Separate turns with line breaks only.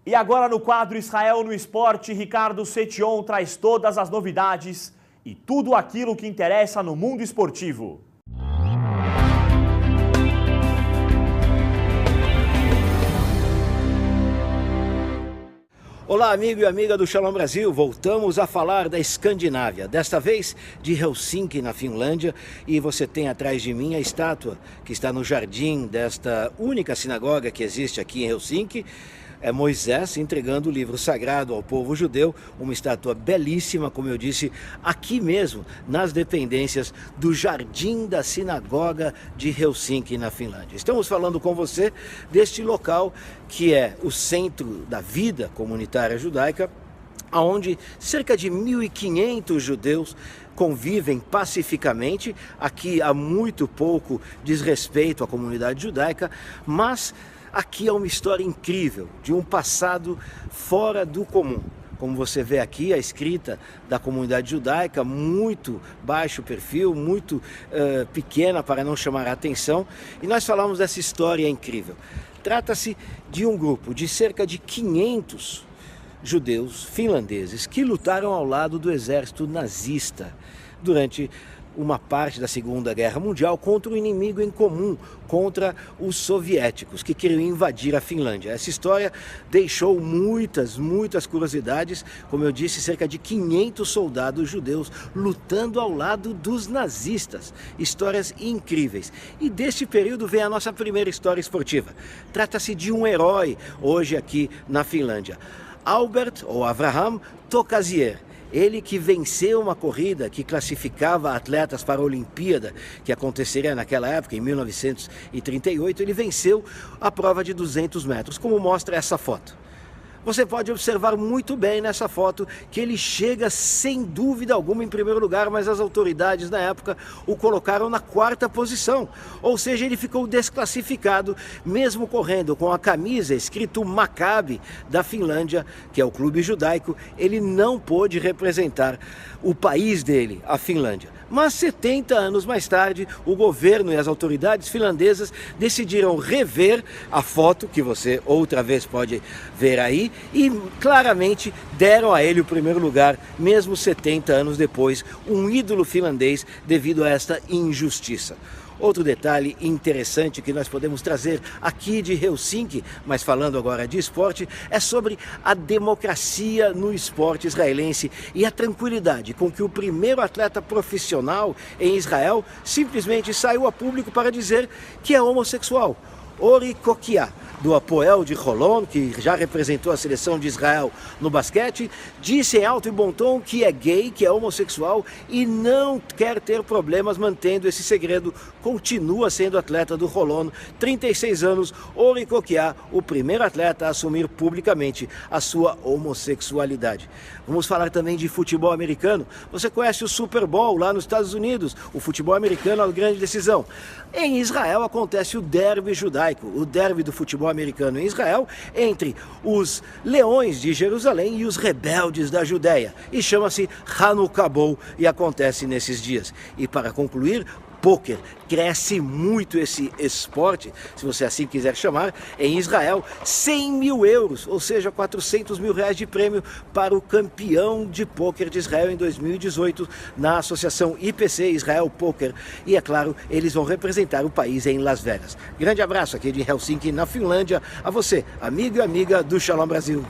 E agora no quadro Israel no Esporte, Ricardo Setion traz todas as novidades e tudo aquilo que interessa no mundo esportivo.
Olá, amigo e amiga do Shalom Brasil, voltamos a falar da Escandinávia, desta vez de Helsinki, na Finlândia, e você tem atrás de mim a estátua que está no jardim desta única sinagoga que existe aqui em Helsinki. É Moisés entregando o livro sagrado ao povo judeu, uma estátua belíssima, como eu disse, aqui mesmo, nas dependências do Jardim da Sinagoga de Helsinki, na Finlândia. Estamos falando com você deste local que é o centro da vida comunitária judaica, onde cerca de 1.500 judeus convivem pacificamente. Aqui há muito pouco desrespeito à comunidade judaica, mas aqui é uma história incrível, de um passado fora do comum. Como você vê aqui, a escrita da comunidade judaica, muito baixo perfil, muito pequena para não chamar a atenção. E nós falamos dessa história incrível. Trata-se de um grupo de cerca de 500 judeus finlandeses que lutaram ao lado do exército nazista durante uma parte da Segunda Guerra Mundial contra um inimigo em comum, contra os soviéticos que queriam invadir a Finlândia. Essa história deixou muitas curiosidades. Como eu disse, cerca de 500 soldados judeus lutando ao lado dos nazistas. Histórias incríveis. E deste período vem a nossa primeira história esportiva. Trata-se de um herói hoje aqui na Finlândia. Albert, ou Avraham Tokazier. Ele que venceu uma corrida que classificava atletas para a Olimpíada, que aconteceria naquela época, em 1938, ele venceu a prova de 200 metros, como mostra essa foto. Você pode observar muito bem nessa foto que ele chega sem dúvida alguma em primeiro lugar, mas as autoridades na época o colocaram na 4ª posição. Ou seja, ele ficou desclassificado, mesmo correndo com a camisa escrito Maccabi da Finlândia, que é o clube judaico. Ele não pôde representar o país dele, a Finlândia. Mas 70 anos mais tarde, o governo e as autoridades finlandesas decidiram rever a foto, que você outra vez pode ver aí, e claramente deram a ele o primeiro lugar, mesmo 70 anos depois, um ídolo finlandês devido a esta injustiça. Outro detalhe interessante que nós podemos trazer aqui de Helsinki, mas falando agora de esporte, é sobre a democracia no esporte israelense e a tranquilidade com que o primeiro atleta profissional em Israel simplesmente saiu a público para dizer que é homossexual. Ori Kokia, do Hapoel de Holon, que já representou a seleção de Israel no basquete, disse em alto e bom tom que é gay, que é homossexual e não quer ter problemas mantendo esse segredo. Continua sendo atleta do Holon, 36 anos, Ori Kokia, o primeiro atleta a assumir publicamente a sua homossexualidade. Vamos falar também de futebol americano. Você conhece o Super Bowl lá nos Estados Unidos? O futebol americano é uma grande decisão. Em Israel acontece o derby judaico, o derby do futebol americano em Israel, entre os leões de Jerusalém e os rebeldes da Judéia. E chama-se Hanukkah Bowl e acontece nesses dias. E para concluir, pôquer. Cresce muito esse esporte, se você assim quiser chamar, em Israel. 100 mil euros, ou seja, 400 mil reais de prêmio para o campeão de pôquer de Israel em 2018 na associação IPC Israel Poker. E é claro, eles vão representar o país em Las Vegas. Grande abraço aqui de Helsinki, na Finlândia, a você, amigo e amiga do Shalom Brasil.